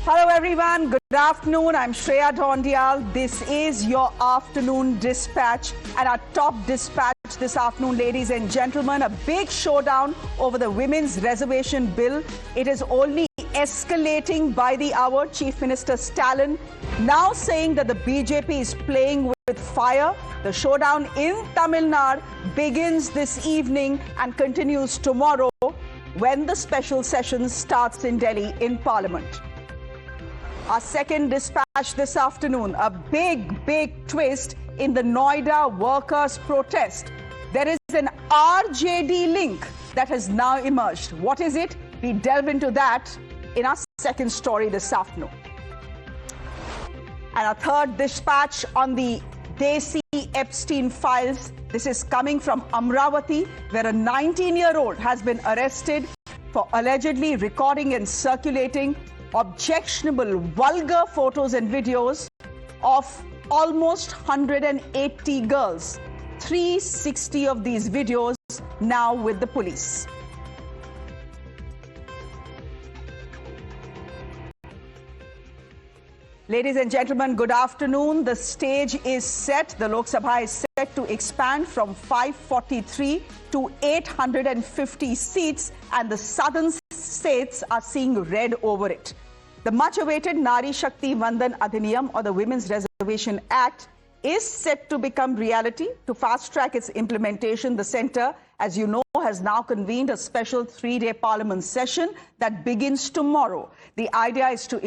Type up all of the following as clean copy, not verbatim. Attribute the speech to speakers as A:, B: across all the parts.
A: Hello everyone, good afternoon. I'm Shreya Dhoundial. This is your afternoon dispatch, and our top dispatch this afternoon, ladies and gentlemen, a big showdown over the women's reservation bill. It is only escalating by the hour. Chief Minister Stalin now saying that the BJP is playing with fire. The showdown in Tamil Nadu begins this evening and continues tomorrow when the special session starts in Delhi in Parliament. Our second dispatch this afternoon, a big twist in the Noida workers' protest. There is an RJD link that has now emerged. What is it? We delve into that in our second story this afternoon. And our third dispatch on the Desi Epstein files. This is coming from Amravati, where a 19-year-old has been arrested for allegedly recording and circulating objectionable, vulgar photos and videos of almost 180 girls. 360 of these videos now with the police. Ladies and gentlemen, good afternoon. The stage is set. The Lok Sabha is set to expand from 543 to 850 seats, and the southern states are seeing red over it. The much-awaited Nari Shakti Vandan Adhiniyam, or the Women's Reservation Act, is set to become reality. To fast-track its implementation, the centre, as you know, has now convened a special 3-day parliament session that begins tomorrow. The idea is to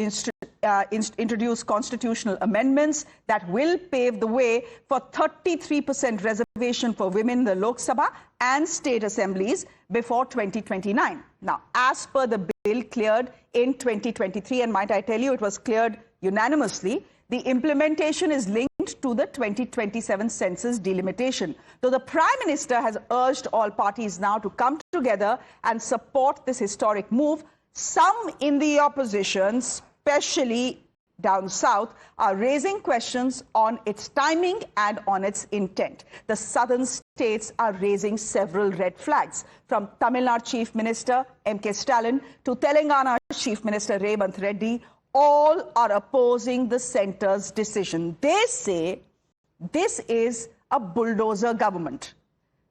A: introduce constitutional amendments that will pave the way for 33% reservation for women in the Lok Sabha and state assemblies before 2029. Now, as per the bill cleared in 2023, and might I tell you, it was cleared unanimously, the implementation is linked to the 2027 census delimitation. So the Prime Minister has urged all parties now to come together and support this historic move. Some in the opposition, especially down south, are raising questions on its timing and on its intent. The southern states are raising several red flags, from Tamil Nadu Chief Minister M.K. Stalin to Telangana Chief Minister Revanth Reddy. All are opposing the centre's decision. They say this is a bulldozer government.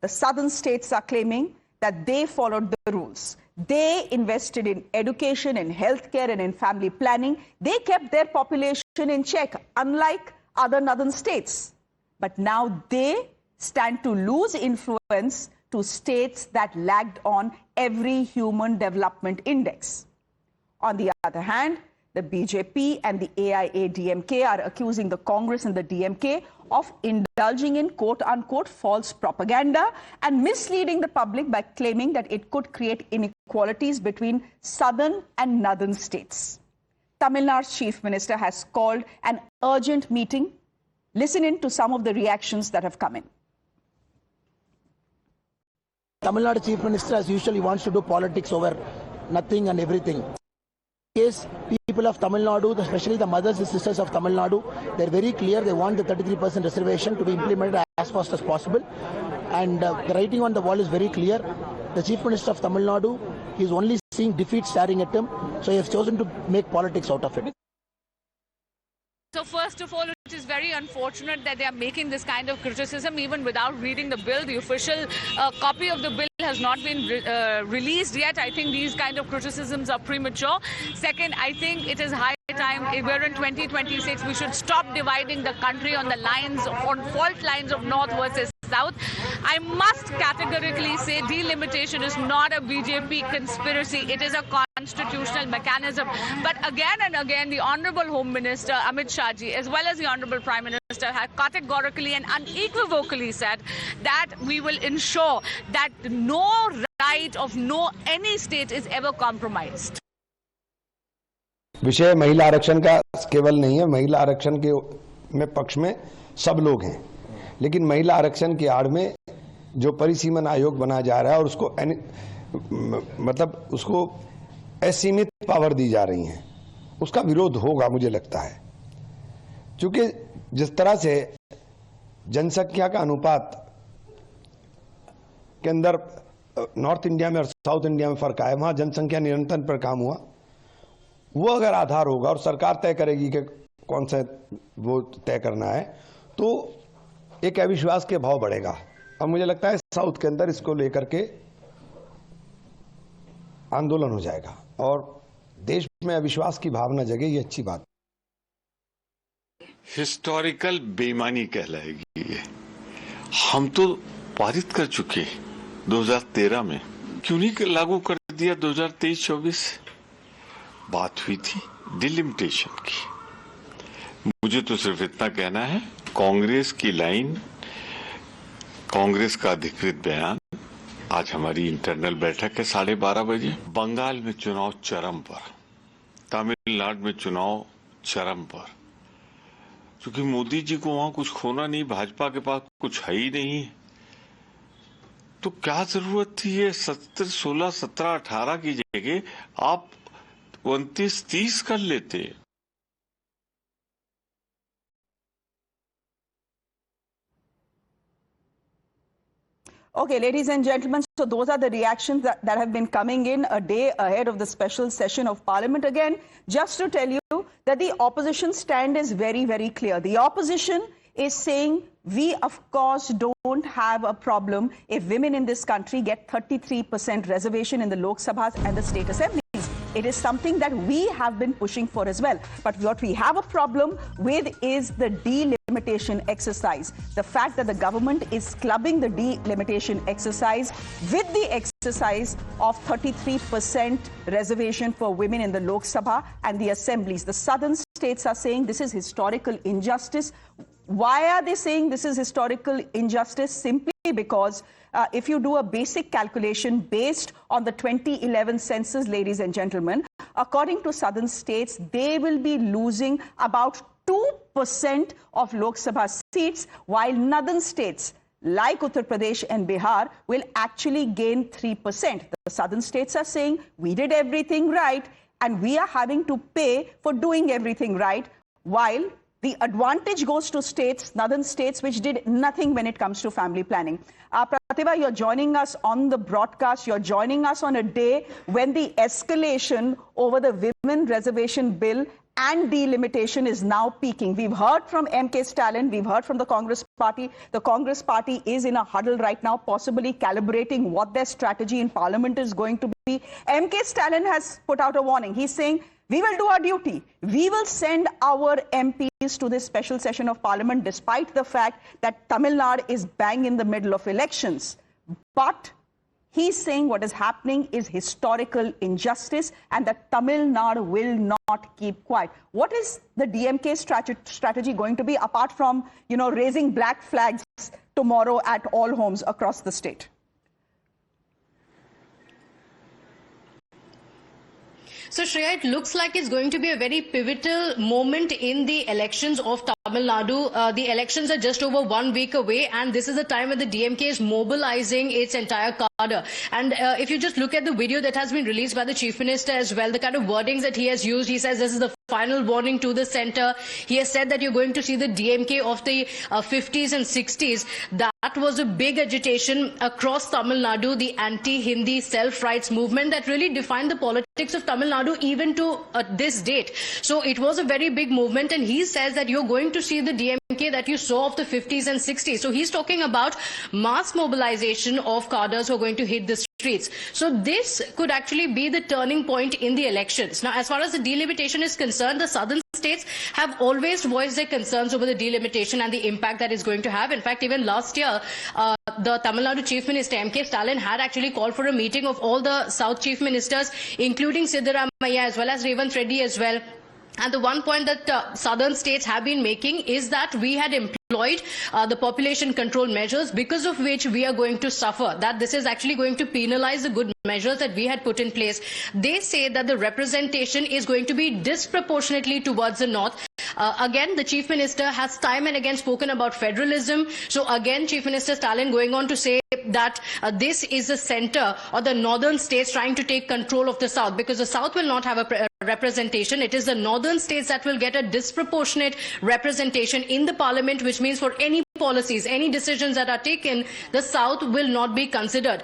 A: The southern states are claiming that they followed the rules. They invested in education, in healthcare, and in family planning. They kept their population in check, unlike other northern states. But now they stand to lose influence to states that lagged on every human development index. On the other hand, the BJP and the AIA-DMK are accusing the Congress and the DMK of indulging in quote-unquote false propaganda and misleading the public by claiming that it could create inequalities between southern and northern states. Tamil Nadu's Chief Minister has called an urgent meeting. Listen in to some of the reactions that have come in.
B: Tamil Nadu Chief Minister, as usually, wants to do politics over nothing and everything. Case, people of Tamil Nadu, especially the mothers and sisters of Tamil Nadu, they're very clear. They want the 33% reservation to be implemented as fast as possible. And the writing on the wall is very clear. The Chief Minister of Tamil Nadu is only seeing defeat staring at him. So he has chosen to make politics out of it.
C: So first of all, it is very unfortunate that they are making this kind of criticism even without reading the bill. The official copy of the bill has not been released yet. I think these kind of criticisms are premature. Second, I think it is high time, if we're in 2026, we should stop dividing the country on the lines, on fault lines of north versus south. I must categorically say delimitation is not a BJP conspiracy. It is a constitutional mechanism. But again and again, the Honorable Home Minister Amit Shah ji, as well as the Honorable Prime Minister, have categorically and unequivocally said that we will ensure that no right of any state is ever compromised.
D: विषय महिला आरक्षण का केवल नहीं है, महिला आरक्षण के में पक्ष में सब लोग हैं, लेकिन महिला आरक्षण की आड़ में जो परिसीमन आयोग बनाया जा रहा है और उसको मतलब उसको असीमित पावर दी जा रही है, उसका विरोध होगा मुझे लगता है। क्योंकि जिस तरह से जनसंख्या का अनुपात के अंदर नॉर्थ इंडिया में और साउथ इंडिया में फर्क आया, वहां जनसंख्या नियंत्रण पर काम हुआ, वो अगर आधार होगा और सरकार तय करेगी कि कौन सा वो तय करना है, तो एक अविश्वास के भाव बढ़ेगा। और मुझे लगता है साउथ के अंदर इसको लेकर के आंदोलन हो जाएगा और देश में अविश्वास की भावना जगे, ये अच्छी बात।
E: हिस्टोरिकल बेईमानी कहलाएगी ये। हम तो पारित कर चुके 2013 में, क्यों नहीं लागू कर दिया 2023-24? बात हुई थी डिलिमिटेशन की। मुझे तो सिर्फ इतना कहना है, कांग्रेस की लाइन, कांग्रेस का अधिकृत बयान, आज हमारी इंटरनल बैठक है 12:30 बजे। बंगाल में चुनाव चरम पर, तमिलनाडु में चुनाव चरम पर, क्योंकि मोदी जी को वहां कुछ खोना नहीं, भाजपा के पास कुछ है ही नहीं, तो क्या जरूरत थी ये 16, 17, 18 की जगह आप 29, 30 कर लेते।
A: Okay, ladies and gentlemen, so those are the reactions that have been coming in a day ahead of the special session of Parliament. Again, just to tell you that the opposition stand is very, very clear. The opposition is saying we, of course, don't have a problem if women in this country get 33% reservation in the Lok Sabha and the state assemblies. It is something that we have been pushing for as well. But what we have a problem with is the delimitation exercise. The fact that the government is clubbing the delimitation exercise with the exercise of 33% reservation for women in the Lok Sabha and the assemblies. The southern states are saying this is historical injustice. Why are they saying this is historical injustice? Simply because if you do a basic calculation based on the 2011 census, ladies and gentlemen, according to southern states, they will be losing about 2% of Lok Sabha seats, while northern states like Uttar Pradesh and Bihar will actually gain 3%. The southern states are saying we did everything right and we are having to pay for doing everything right, while the advantage goes to states, northern states, which did nothing when it comes to family planning. Pratibha, you're joining us on the broadcast. You're joining us on a day when the escalation over the women reservation bill and delimitation is now peaking. We've heard from M.K. Stalin. We've heard from the Congress Party. The Congress Party is in a huddle right now, possibly calibrating what their strategy in Parliament is going to be. M.K. Stalin has put out a warning. He's saying, we will do our duty. We will send our MPs to this special session of Parliament, despite the fact that Tamil Nadu is bang in the middle of elections. But he's saying what is happening is historical injustice and that Tamil Nadu will not keep quiet. What is the DMK strategy going to be, apart from, raising black flags tomorrow at all homes across the state?
F: So, Shreya, it looks like it's going to be a very pivotal moment in the elections of Tamil Nadu. The elections are just over 1 week away, and this is the time when the DMK is mobilizing its entire cadre. And if you just look at the video that has been released by the Chief Minister as well, the kind of wordings that he has used, he says this is the final warning to the centre. He has said that you're going to see the DMK of the 50s and 60s. That was a big agitation across Tamil Nadu, the anti-Hindi self-rights movement that really defined the politics of Tamil Nadu even to this date. So it was a very big movement, and he says that you're going to see the DMK that you saw of the 50s and 60s. So he's talking about mass mobilization of cadres who are going to hit the streets. So this could actually be the turning point in the elections. Now, as far as the delimitation is concerned, the southern states have always voiced their concerns over the delimitation and the impact that it's going to have. In fact, even last year, the Tamil Nadu Chief Minister, M.K. Stalin, had actually called for a meeting of all the South Chief Ministers, including Siddaramaiah as well as Revanth Reddy as well. And the one point that southern states have been making is that we had employed the population control measures, because of which we are going to suffer, that this is actually going to penalize the good measures that we had put in place. They say that the representation is going to be disproportionately towards the north. Again, the Chief Minister has time and again spoken about federalism. So again, Chief Minister Stalin going on to say that this is the center or the northern states trying to take control of the south, because the south will not have a representation. It is the northern states that will get a disproportionate representation in the parliament, which means for any policies, any decisions that are taken, the South will not be considered.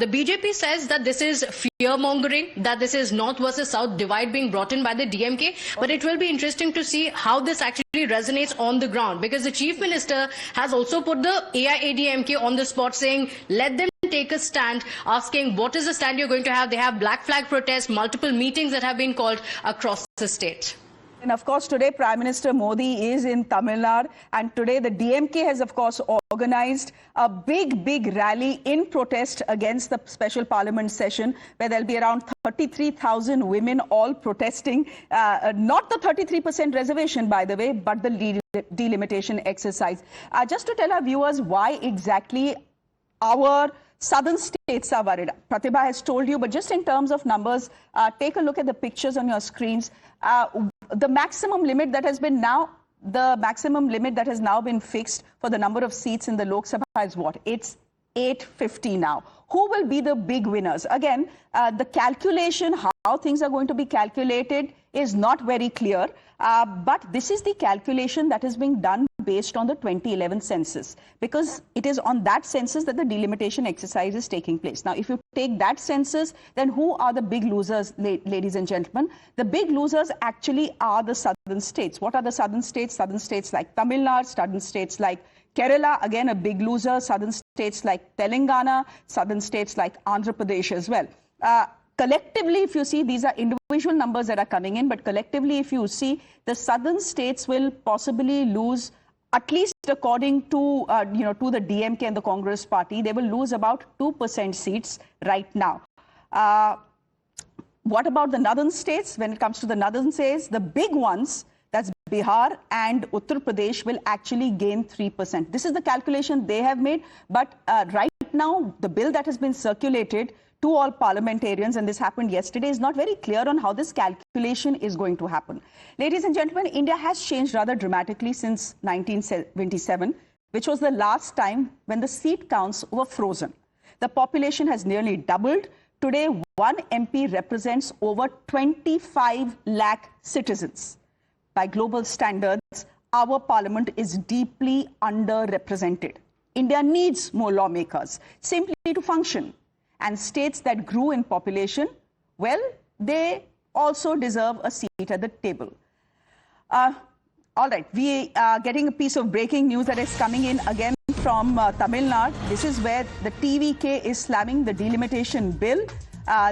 F: The BJP says that this is fear-mongering, that this is North versus South divide being brought in by the DMK, but it will be interesting to see how this actually resonates on the ground, because the Chief Minister has also put the AIADMK on the spot, saying let them take a stand, asking what is the stand you're going to have. They have black flag protests, multiple meetings that have been called across the state.
A: And of course, today Prime Minister Modi is in Tamil Nadu, and today the DMK has of course organized a big rally in protest against the special parliament session, where there'll be around 33,000 women all protesting, not the 33% reservation, by the way, but the delimitation exercise. Just to tell our viewers why exactly our southern states are worried. Pratibha has told you, but just in terms of numbers, take a look at the pictures on your screens. The maximum limit that has been fixed for the number of seats in the Lok Sabha is what? It's 850 now. Who will be the big winners? Again, the calculation, how things are going to be calculated is not very clear. But this is the calculation that is being done based on the 2011 census, because it is on that census that the delimitation exercise is taking place. Now, if you take that census, then who are the big losers, ladies and gentlemen? The big losers actually are the southern states. What are the southern states? Southern states like Tamil Nadu, southern states like Kerala, again a big loser, southern states like Telangana, southern states like Andhra Pradesh as well. Collectively, if you see, these are individual numbers that are coming in, but collectively, if you see, the southern states will possibly lose, at least according to, to the DMK and the Congress party, they will lose about 2% seats right now. What about the northern states? When it comes to the northern states, the big ones, that's Bihar and Uttar Pradesh, will actually gain 3%. This is the calculation they have made, but right now, the bill that has been circulated to all parliamentarians, and this happened yesterday, is not very clear on how this calculation is going to happen. Ladies and gentlemen, India has changed rather dramatically since 1977, which was the last time when the seat counts were frozen. The population has nearly doubled. Today, one MP represents over 25 lakh citizens. By global standards, our parliament is deeply underrepresented. India needs more lawmakers simply to function. And states that grew in population, well, they also deserve a seat at the table. All right, we are getting a piece of breaking news that is coming in again from Tamil Nadu. This is where the TVK is slamming the delimitation bill.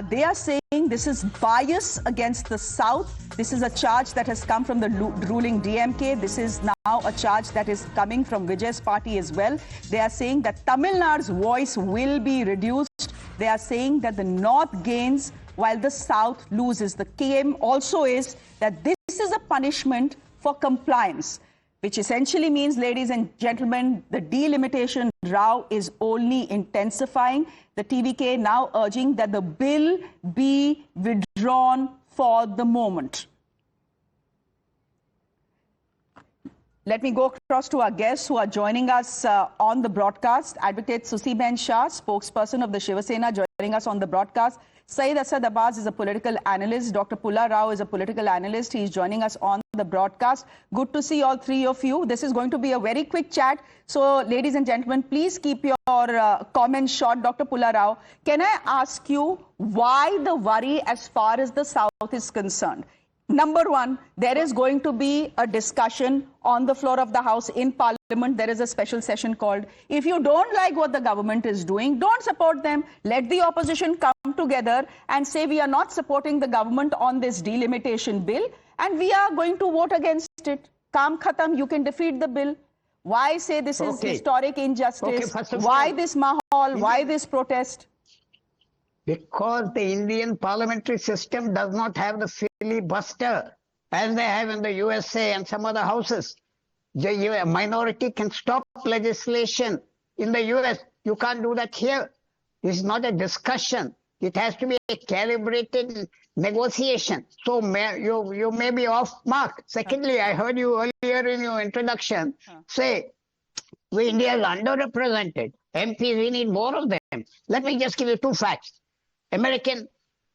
A: They are saying this is bias against the South. This is a charge that has come from the ruling DMK. This is now a charge that is coming from Vijay's party as well. They are saying that Tamil Nadu's voice will be reduced. They are saying that the North gains while the South loses. The claim also is that this is a punishment for compliance, which essentially means, ladies and gentlemen, the delimitation row is only intensifying. The TVK now urging that the bill be withdrawn for the moment. Let me go across to our guests who are joining us on the broadcast. Advocate Susiben Shah, spokesperson of the Shiva Sena, joining us on the broadcast. Saeed Asad Abbas is a political analyst. Dr. Pulla Rao is a political analyst. He is joining us on the broadcast. Good to see all three of you. This is going to be a very quick chat. So, ladies and gentlemen, please keep your comments short. Dr. Pulla Rao, can I ask you why the worry as far as the South is concerned? Number one, there is going to be a discussion on the floor of the House in Parliament. There is a special session called. If you don't like what the government is doing, don't support them. Let the opposition come together and say we are not supporting the government on this delimitation bill and we are going to vote against it. Kaam khatam, you can defeat the bill. Why say this is historic injustice? Why this mahal? Why this protest?
G: Because the Indian parliamentary system does not have the filibuster as they have in the USA and some other houses. The minority can stop legislation in the US. You can't do that here. It's not a discussion. It has to be a calibrated negotiation. So you may be off mark. Secondly, I heard you earlier in your introduction say, India is underrepresented. MPs, we need more of them. Let me just give you two facts. American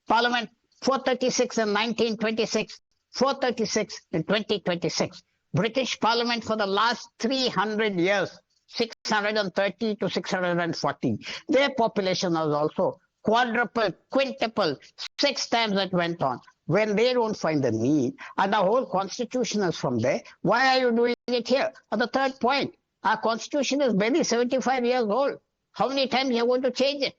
G: Parliament 436 in 1926, 436 in 2026. British Parliament for the last 300 years, 630 to 640. Their population was also quadruple, quintuple, 6 times that went on. When they don't find the need, and the whole constitution is from there, why are you doing it here? And the third point, our constitution is barely 75 years old. How many times are you going to change it?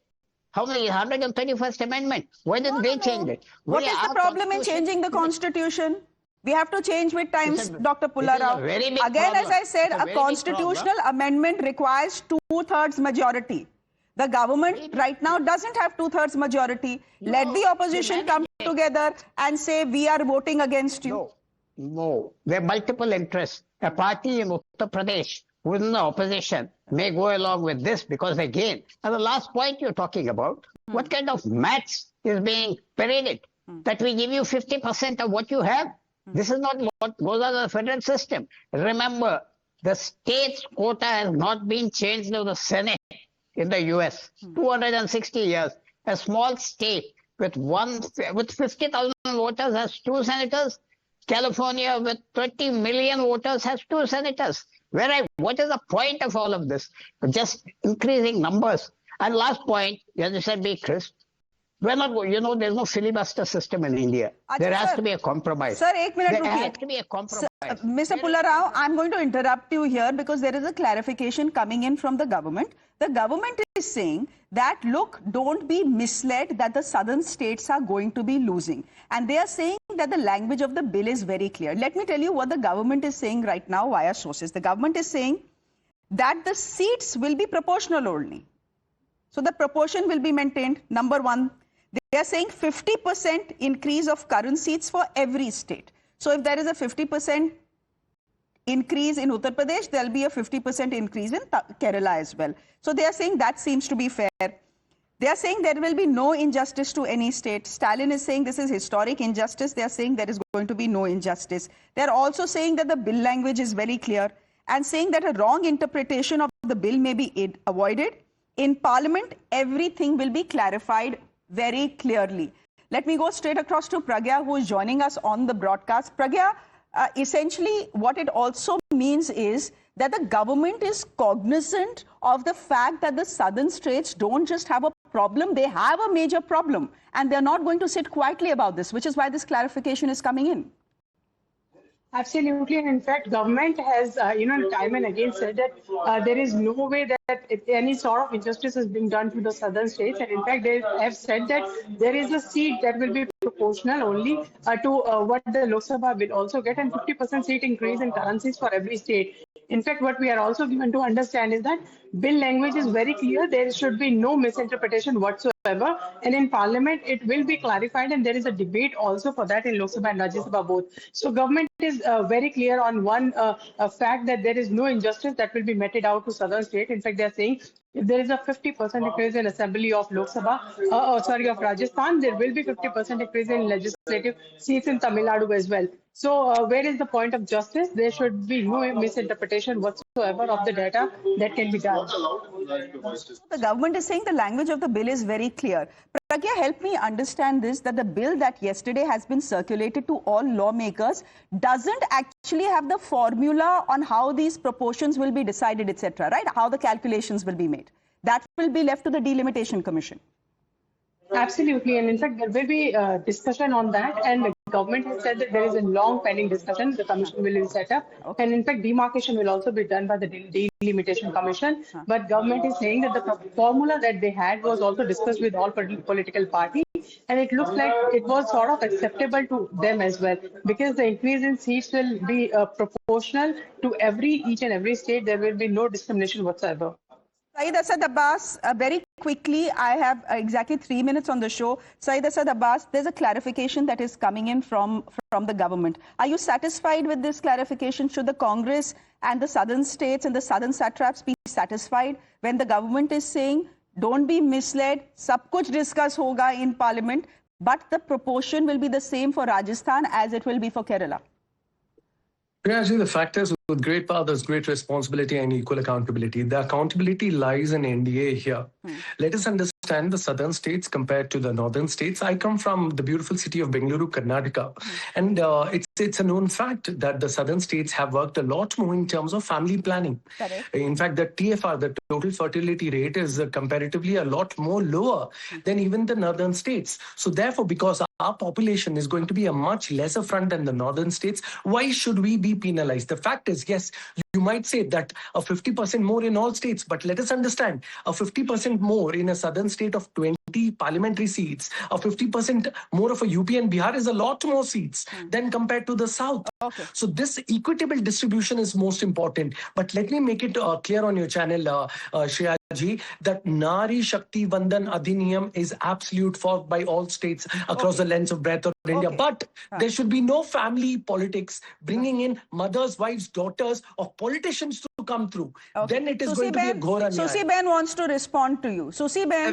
G: How many? 131st Amendment. Why didn't they change it?
A: What is the problem in changing the constitution? We have to change with times, Dr. Pullarao. Again, as I said, a constitutional amendment requires 2/3 majority. The government right now doesn't have 2/3 majority. Let the opposition come together and say, we are voting against you.
G: No. There are multiple interests. A party in Uttar Pradesh who is in the opposition may go along with this because they gain. And the last point you're talking about, what kind of maths is being paraded? That we give you 50% of what you have? This is not what goes on in the federal system. Remember, the state's quota has not been changed to the Senate in the US. 260 years. A small state with 50,000 voters has 2 senators. California with 30 million voters has 2 senators. What is the point of all of this? Just increasing numbers. And last point, as you said, be crisp. We're not, there's no filibuster system in India. There has to be a compromise.
A: Sir, 1 minute.
G: There has to be a compromise.
A: Mr. Pullarao, I'm going to interrupt you here because there is a clarification coming in from the government. The government is saying that, look, don't be misled that the southern states are going to be losing. And they are saying that the language of the bill is very clear. Let me tell you what the government is saying right now via sources. The government is saying that the seats will be proportional only. So the proportion will be maintained. Number one, they are saying 50% increase of current seats for every state. So if there is a 50% increase in Uttar Pradesh, there will be a 50% increase in Kerala as well. So they are saying that seems to be fair. They are saying there will be no injustice to any state. Stalin is saying this is historic injustice. They are saying there is going to be no injustice. They are also saying that the bill language is very clear and saying that a wrong interpretation of the bill may be avoided. In Parliament, everything will be clarified very clearly. Let me go straight across to Pragya, who is joining us on the broadcast. Pragya, essentially what it also means is that the government is cognizant of the fact that the southern states don't just have a problem, they have a major problem. And they're not going to sit quietly about this, which is why this clarification is coming in.
H: Absolutely. And in fact, government has, time and again said that there is no way that any sort of injustice is being done to the southern states. And in fact, they have said that there is a seat that will be proportional only to what the Lok Sabha will also get, and 50% seat increase in currencies for every state. In fact, what we are also given to understand is that bill language is very clear. There should be no misinterpretation whatsoever. And in Parliament, it will be clarified. And there is a debate also for that in Lok Sabha and Rajya Sabha both. So government is very clear on one fact that there is no injustice that will be meted out to southern state. In fact, they are saying if there is a 50% increase in Assembly of Lok Sabha, of Rajasthan, there will be 50% increase in legislative seats in Tamil Nadu as well. So where is the point of justice? There should be no misinterpretation whatsoever of the data that can be done.
A: The government is saying the language of the bill is very clear. Pragya, help me understand this, that the bill that yesterday has been circulated to all lawmakers doesn't actually have the formula on how these proportions will be decided, etc., right? How the calculations will be made. That will be left to the Delimitation Commission.
H: Absolutely. And in fact, there will be discussion on that. And the government has said that there is a long pending discussion. The commission will be set up. Okay. And in fact, demarcation will also be done by the Delimitation Commission. But government is saying that the formula that they had was also discussed with all political parties. And it looks like it was sort of acceptable to them as well. Because the increase in seats will be proportional to each and every state. There will be no discrimination whatsoever.
A: Syed Asad Abbas, very quickly, I have exactly 3 minutes on the show. Syed Asad Abbas, there's a clarification that is coming in from the government. Are you satisfied with this clarification? Should the Congress and the southern states and the southern satraps be satisfied when the government is saying, don't be misled, sab kuch discuss hoga in Parliament, but the proportion will be the same for Rajasthan as it will be for Kerala?
I: Actually, the fact is, with great power, there's great responsibility and equal accountability. The accountability lies in NDA here. Let us understand the southern states compared to the northern states. I come from the beautiful city of Bengaluru, Karnataka. And it's a known fact that the southern states have worked a lot more in terms of family planning.
A: Correct.
I: In fact, the TFR, the total fertility rate, is comparatively a lot more lower than even the northern states. So therefore, because our population is going to be a much lesser front than the northern states, why should we be penalized? The fact is, yes, you might say that a 50% more in all states, but let us understand, a 50% more in a southern state of 20 parliamentary seats, a 50% more of a UP and Bihar is a lot more seats than compared to the south.
A: Okay.
I: So this equitable distribution is most important. But let me make it clear on your channel, Shreya ji, that Nari Shakti Vandan Adhiniyam is absolute for by all states across the length of breadth of India. But there should be no family politics bringing in mothers, wives, daughters of politicians to come through. Then it is going to be a ghora nyaya.
A: Susi Ben wants to respond to you. Susi Ben.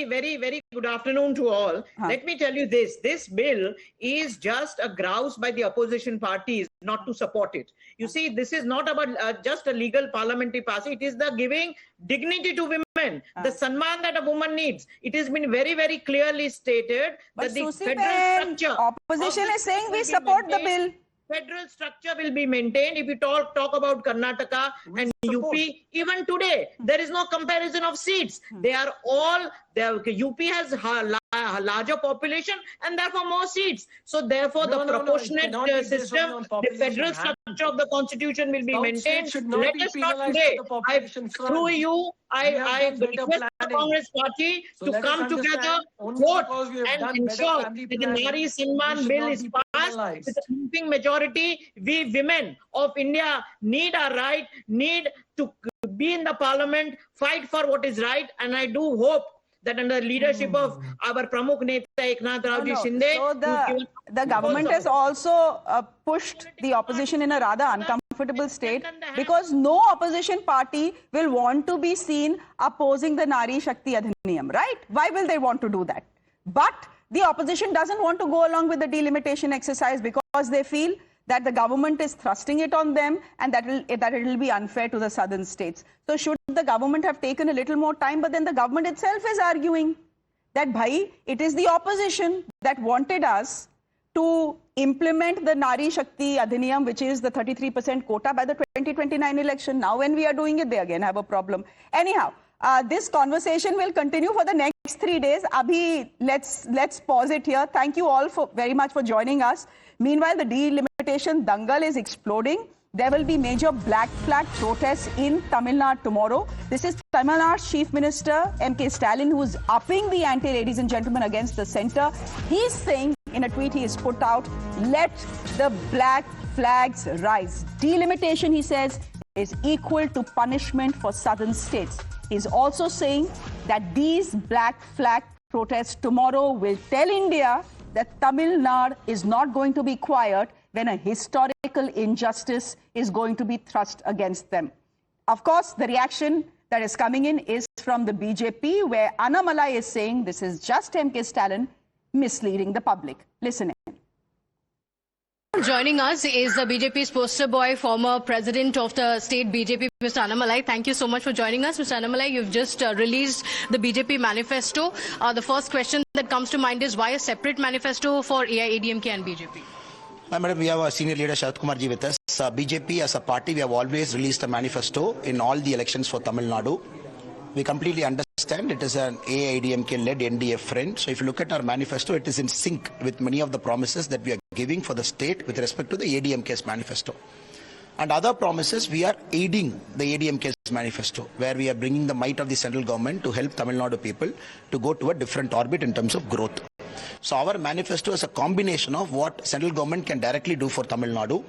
J: Very good afternoon to all. Let me tell you this. This bill is just a grouse by the opposition parties not to support it. You see, this is not about just a legal parliamentary pass. It is the giving dignity to women, the sanman that a woman needs. It has been very, very clearly stated
A: But
J: that the
A: Susi
J: federal
A: Ben,
J: structure...
A: opposition is saying we support the bill.
J: Federal structure will be maintained. If we talk about Karnataka and UP, even today, there is no comparison of seats. They are all, UP has a larger population and therefore more seats. So therefore, the proportionate system, the federal structure of the constitution will be maintained. Let us not today, through you, I request the Congress party to come together, vote and ensure that the Nari Simman bill is passed with a sweeping majority. We women of India need our right, need to be in the parliament, fight for what is right, and I do hope that under the leadership of our Pramukh Neta Eknath Raoji Shinde.
A: So the government has also pushed the opposition in a rather uncomfortable state because no opposition party will want to be seen opposing the Nari Shakti Adhiniyam, right? Why will they want to do that? But the opposition doesn't want to go along with the delimitation exercise because they feel that the government is thrusting it on them and that it will be unfair to the southern states. So should the government have taken a little more time, but then the government itself is arguing that, bhai, it is the opposition that wanted us to implement the Nari Shakti Adhiniyam, which is the 33% quota by the 2029 election. Now when we are doing it, they again have a problem. Anyhow, this conversation will continue for the next 3 days. Abhi, let's pause it here. Thank you all very much for joining us. Meanwhile, the delimitation Dangal is exploding. There will be major black flag protests in Tamil Nadu tomorrow. This is Tamil Nadu's Chief Minister, M.K. Stalin, who is upping the ante, ladies and gentlemen, against the centre. He's saying in a tweet he has put out, let the black flags rise. Delimitation, he says, is equal to punishment for southern states. He's also saying that these black flag protests tomorrow will tell India that Tamil Nadu is not going to be quiet when a historical injustice is going to be thrust against them. Of course, the reaction that is coming in is from the BJP, where Annamalai is saying this is just M.K. Stalin misleading the public. Listen in.
F: Joining us is the BJP's poster boy, former president of the state BJP, Mr. Annamalai. Thank you so much for joining us. Mr. Annamalai, you've just released the BJP manifesto. The first question that comes to mind is why a separate manifesto for AIADMK and BJP?
B: Madam, we have our senior leader Sharat Kumar ji with us. BJP as a party, we have always released a manifesto in all the elections for Tamil Nadu. We completely understand it is an AIADMK-led NDF friend. So if you look at our manifesto, it is in sync with many of the promises that we are giving for the state with respect to the ADMK's manifesto. And other promises, we are aiding the ADMK's manifesto, where we are bringing the might of the central government to help Tamil Nadu people to go to a different orbit in terms of growth. So our manifesto is a combination of what central government can directly do for Tamil Nadu.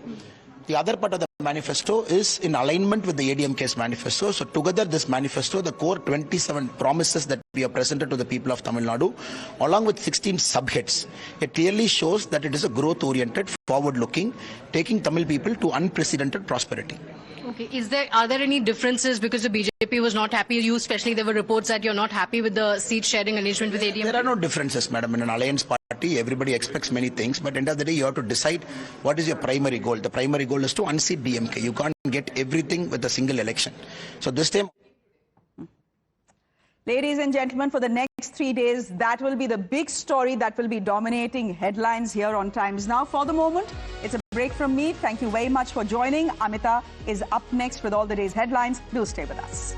B: The other part of the manifesto is in alignment with the ADMK's manifesto. So together this manifesto, the core 27 promises that we have presented to the people of Tamil Nadu, along with 16 subheads, it clearly shows that it is a growth-oriented, forward-looking, taking Tamil people to unprecedented prosperity.
F: Okay. Are there any differences because the BJP was not happy? You especially, there were reports that you're not happy with the seat sharing arrangement with ADMK.
B: There are no differences, madam. In an alliance party, everybody expects many things, but at the end of the day, you have to decide what is your primary goal. The primary goal is to unseat DMK. You can't get everything with a single election. So this time...
A: Ladies and gentlemen, for the next 3 days, that will be the big story that will be dominating headlines here on Times Now. For the moment, it's a break from me. Thank you very much for joining. Amita is up next with all the day's headlines. Do stay with us.